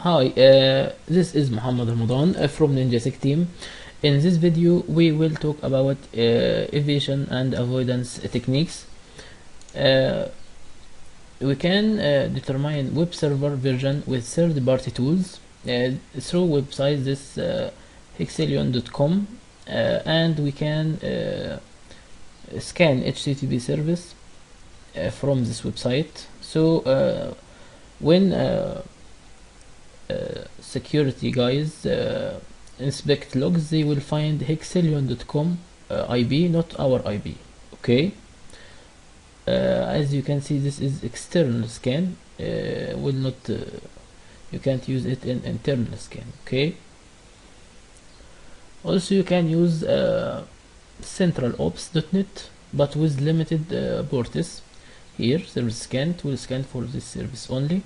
Hi, this is Muhammad Ramadan from NinjaSec team. In this video, we will talk about evasion and avoidance techniques. We can determine web server version with third-party tools through websites this hexelion.com, and we can scan HTTP service from this website. So when security guys inspect logs, they will find hexelion.com IP, not our IP. Okay, as you can see, this is external scan. Will not you can't use it in internal scan. Okay, also you can use centralops.net but with limited ports. Here service scan, it will scan for this service only.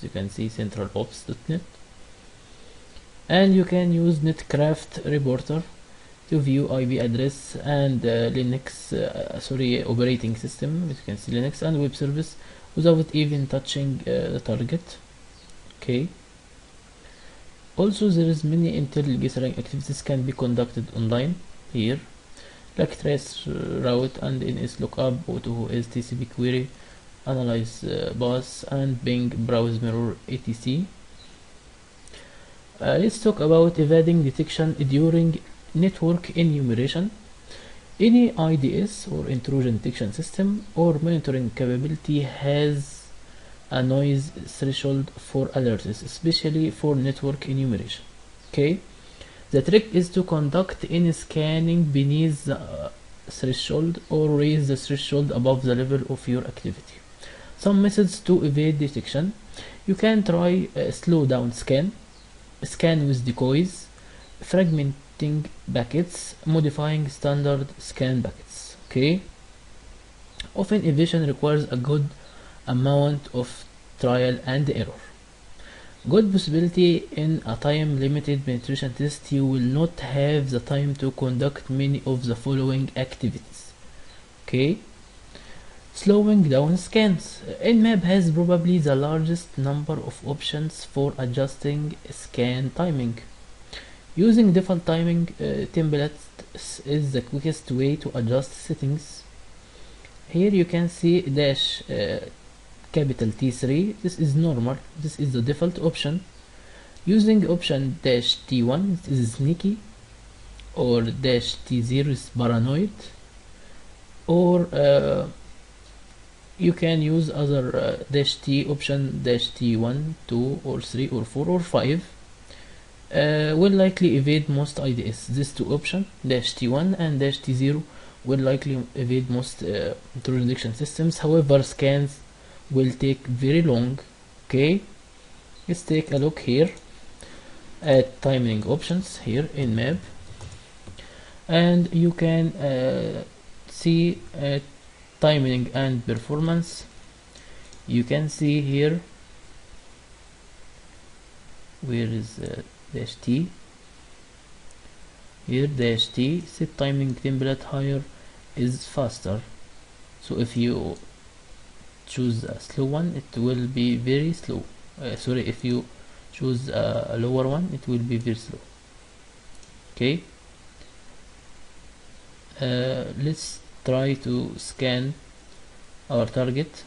You can see centralops.net, and you can use netcraft reporter to view IP address and Linux operating system. As you can see, Linux and web service without even touching the target. Okay, also there is many intel gathering activities can be conducted online here, like trace route and NS lookup, AutoOS TCP query, analyze path and Bing browse mirror, etc. Let's talk about evading detection during network enumeration. Any IDS or intrusion detection system or monitoring capability has a noise threshold for alerts, especially for network enumeration. Okay, the trick is to conduct any scanning beneath the threshold or raise the threshold above the level of your activity. Some methods to evade detection: you can try slow down scan with decoys, fragmenting packets, modifying standard scan packets. Okay, often evasion requires a good amount of trial and error. Good possibility: in a time limited penetration test, you will not have the time to conduct many of the following activities. Okay, slowing down scans. Nmap has probably the largest number of options for adjusting scan timing. Using default timing templates is the quickest way to adjust settings. Here you can see dash capital T3. This is normal. This is the default option. Using option dash T1 is sneaky, or dash T0 is paranoid, or you can use other dash T option, dash T1, 2 or 3 or 4 or 5 will likely evade most IDS. These two options, dash T1 and dash T0, will likely evade most intrusion detection systems. However, scans will take very long. Okay, let's take a look here at timing options here in map, and you can see timing and performance. You can see here, where is dash T? Here dash T, set timing template higher is faster. So if you choose a slow one, it will be very slow. If you choose a lower one, it will be very slow. Okay, let's try to scan our target.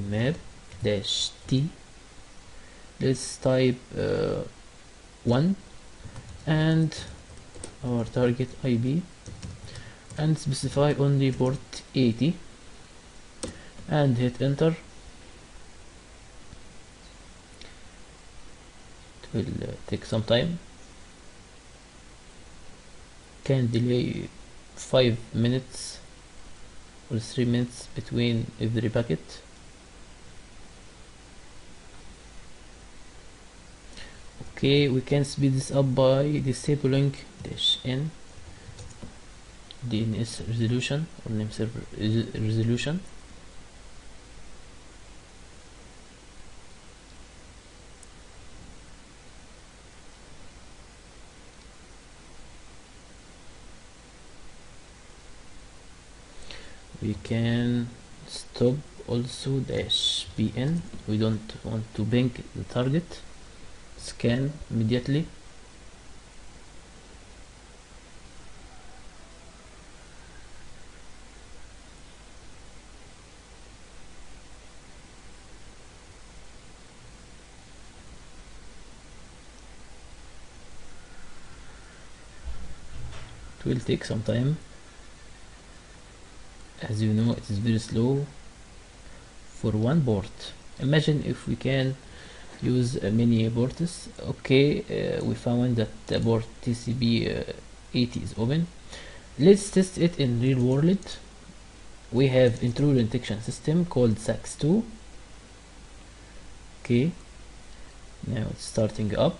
Map dash T, let's type 1 and our target IP and specify only port 80 and hit enter. It will take some time, can delay 5 minutes or 3 minutes between every packet. Okay, we can speed this up by disabling dash N DNS resolution or name server resolution. We can stop also dash bn. We don't want to ping the target. Scan immediately. It will take some time. As you know, it is very slow for one port. Imagine if we can use many ports. Okay, we found that the port TCP 80 is open. Let's test it in real world. We have intrusion detection system called SAX2. Okay, now it's starting up.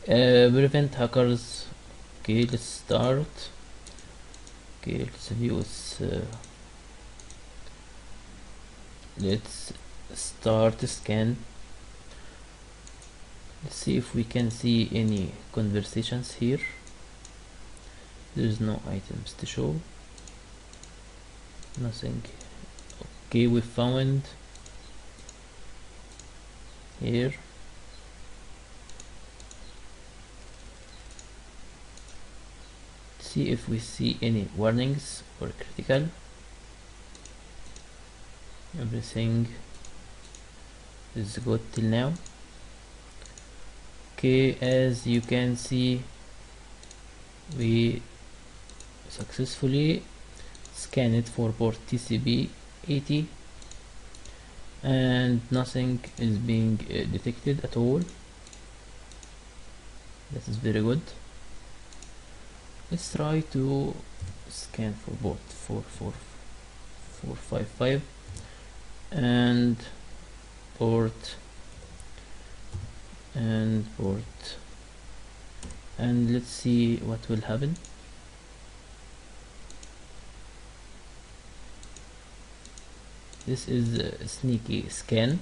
Prevent hackers. Okay, let's start. Okay, let's view its let's start a scan. Let's see if we can see any conversations here. There's no items to show, nothing. Okay, we found here. See if we see any warnings or critical. Everything is good till now. Okay, as you can see, we successfully scanned for port TCP 80 and nothing is being detected at all. That is very good. Let's try to scan for port 44455 and port and let's see what will happen. This is a sneaky scan.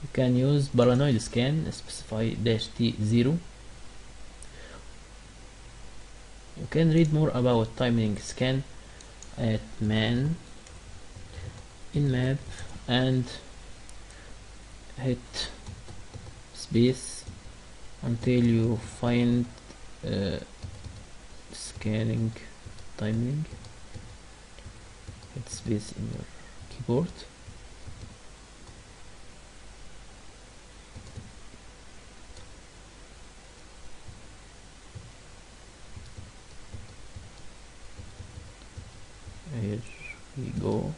You can use paranoid scan, specify -T0. You can read more about timing scan at man in map and hit space until you find scanning timing. Hit space in your keyboard. Here we go.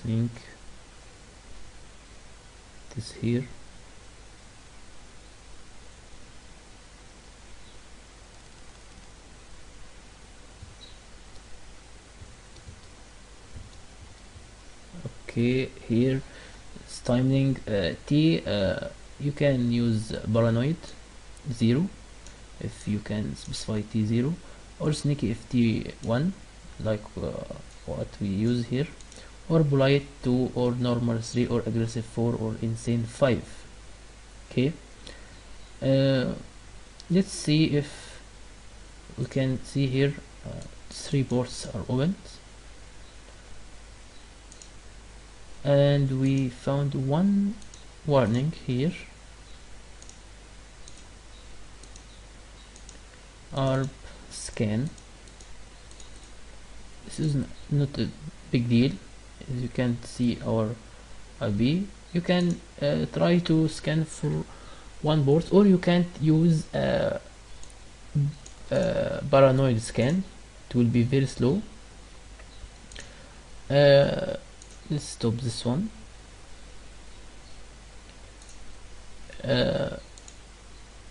Think it is here. Okay, here it's timing T. You can use paranoid 0 if you can specify T0, or sneaky if T1 like what we use here, or polite 2, or normal 3, or aggressive 4, or insane 5. Okay, let's see if we can see here 3 ports are open, and we found one warning here. ARP scan. This is not a big deal. As you can see our IP, you can try to scan for one port, or you can't use paranoid scan. It will be very slow. Let's stop this one.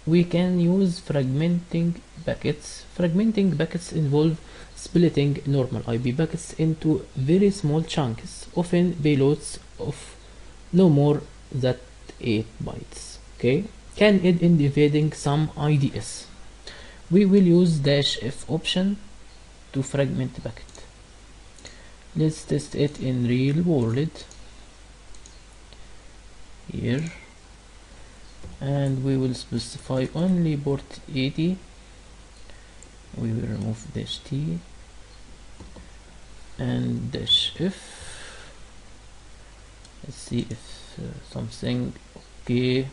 We can use fragmenting packets. Fragmenting packets involve splitting normal IP packets into very small chunks, often payloads of no more than 8 bytes. Okay, can aid in evading some IDS. We will use -f option to fragment packet. Let's test it in real world here, and we will specify only port 80. We will remove -t and -f. Let's see if something okay.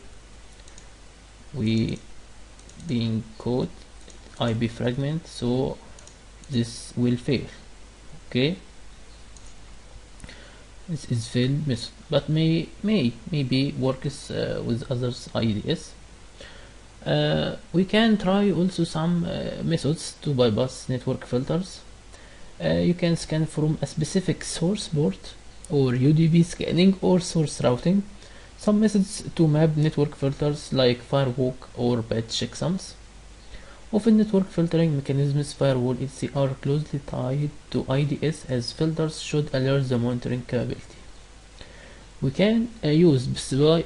We being caught IP fragment, so this will fail. Okay, this is failed method, but maybe works with others IDS. We can try also some methods to bypass network filters. You can scan from a specific source port, or UDP scanning, or source routing. Some methods to map network filters like firewalk or bad checksums. Often network filtering mechanisms, firewall etc. are closely tied to IDS, as filters should alert the monitoring capability. We can use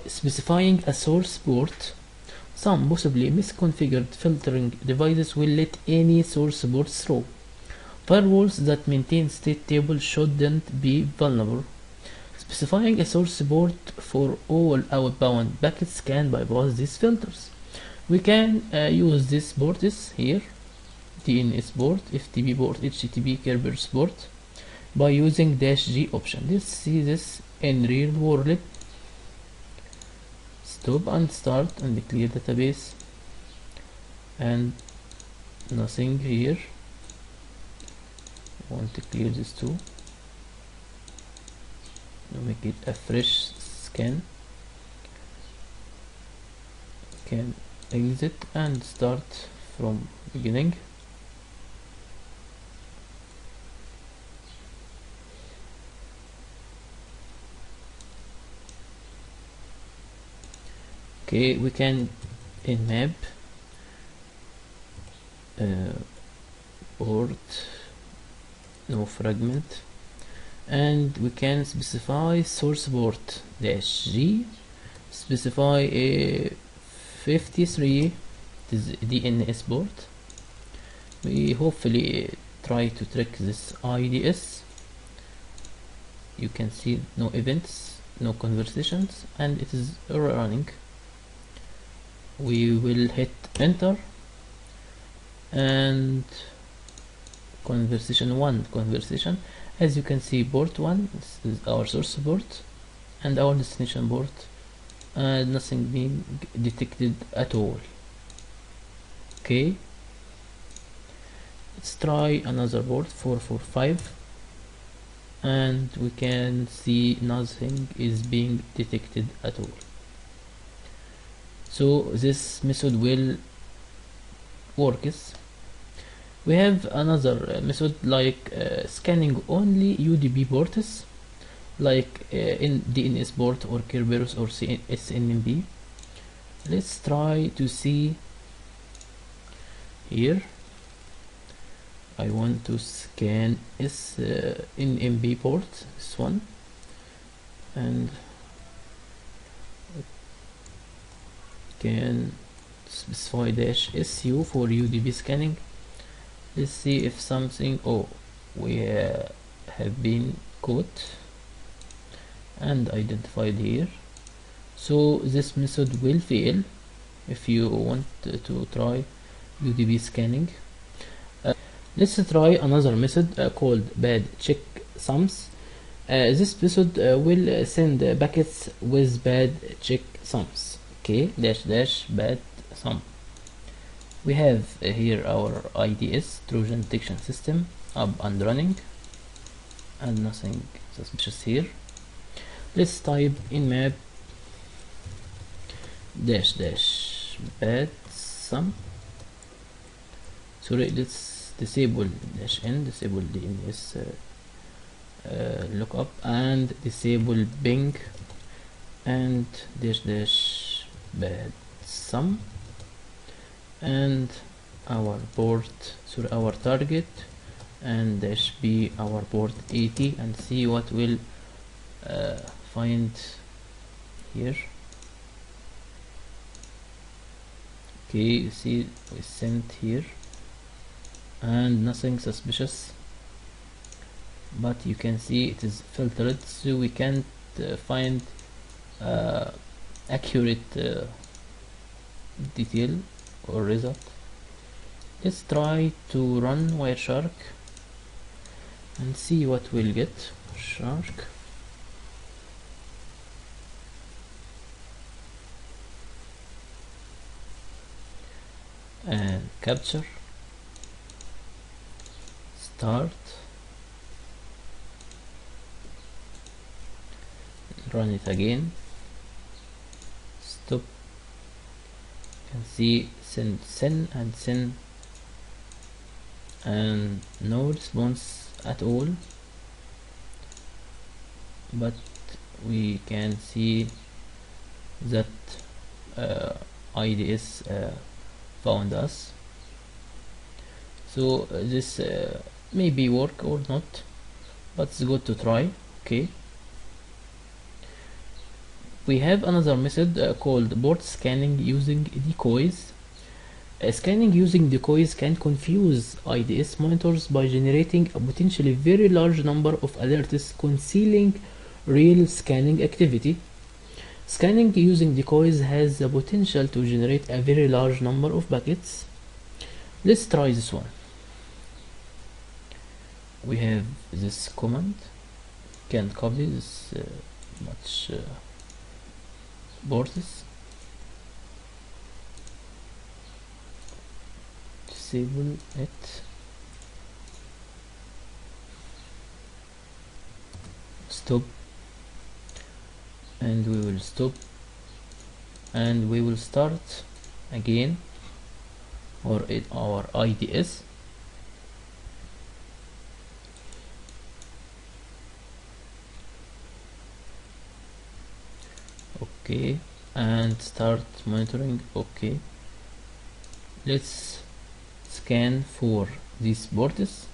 specifying a source port. Some possibly misconfigured filtering devices will let any source port through. Firewalls that maintain state tables shouldn't be vulnerable. Specifying a source port for all outbound packets can bypass these filters. We can use these ports here: DNS port, FTP port, HTTP Kerberos port, by using -g option. Let's see this in real world. Stop and start and clear database, and nothing here. I want to clear this too. Make it a fresh scan. Can exit and start from beginning. Okay, we can in map port no fragment, and we can specify source port -g, specify a 53, it is DNS port. We hopefully try to trick this IDS. You can see no events, no conversations, and it is running. We will hit enter, and conversation 1 conversation. As you can see, port 1 this is our source port and our destination port, and nothing being detected at all. Okay, let's try another port 445, and we can see nothing is being detected at all. So this method will works. We have another method like scanning only UDP ports, like in DNS port or Kerberos or SNMP. Let's try to see here. I want to scan SNMP port, this one, and can specify -su for UDP scanning. Let's see if something, oh, we have been caught and identified here. So this method will fail if you want to try UDP scanning. Let's try another method called bad checksums. This method will send packets with bad checksums. Okay, --bad sum. We have here our IDS, Trojan detection system, up and running, and nothing suspicious here. Let's type in map --bad sum. Sorry, let's disable -n, disable DNS lookup, and disable ping, and --bad sum, and our port, sorry, our target, and -b our port 80, and see what will find here. Okay, you see we sent here and nothing suspicious, but you can see it is filtered, so we can't find uh, accurate detail or result. Let's try to run Wireshark and see what we'll get. Shark, and capture, start, run it again, stop, and see send and send, and no response at all, but we can see that IDS found us. So this maybe work or not, but it's good to try. Okay, we have another method called port scanning using decoys. Scanning using decoys can confuse IDS monitors by generating a potentially very large number of alerts concealing real scanning activity. Scanning using decoys has the potential to generate a very large number of packets. Let's try this one. We have this command, can copy this much ports, disable it, stop, and we will stop, and we will start again, or in our IDS. Okay, and start monitoring. Okay, let's scan for these ports.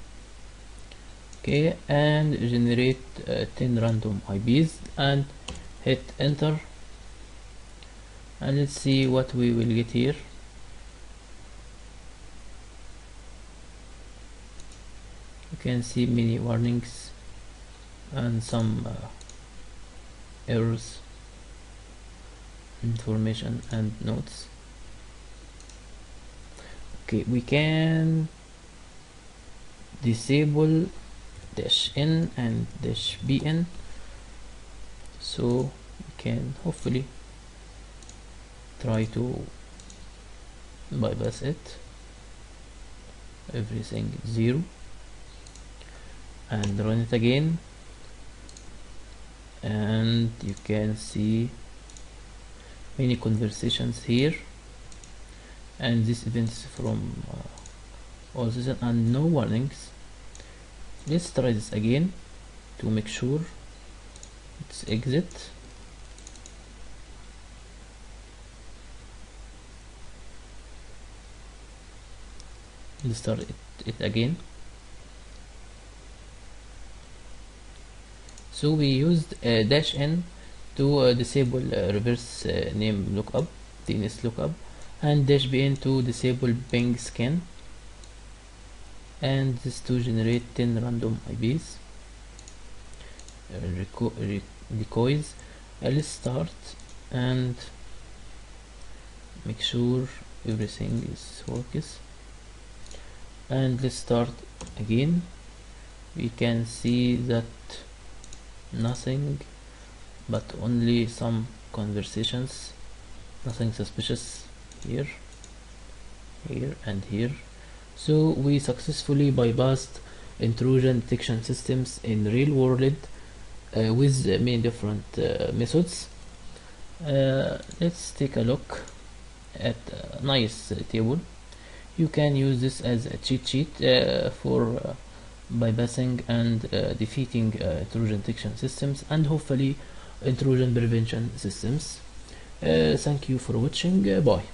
Okay, and generate 10 random IPs and hit enter, and let's see what we will get here. You can see many warnings and some errors, information and notes. Okay, we can disable -n and -bn, so we can hopefully try to bypass it. Everything 0, and run it again, and you can see many conversations here, and this events from all this, and no warnings. Let's try this again to make sure. Let's exit, let's start it again. So we used -n to disable reverse name lookup, DNS lookup, and -bn to disable ping scan, and this to generate 10 random IPs, decoys. Let's start and make sure everything works, and let's start again. We can see that nothing, but only some conversations, nothing suspicious here, here, and here. So we successfully bypassed intrusion detection systems in real world with many different methods. Let's take a look at a nice table. You can use this as a cheat sheet for bypassing and defeating intrusion detection systems, and hopefully intrusion prevention systems. Thank you for watching. Bye.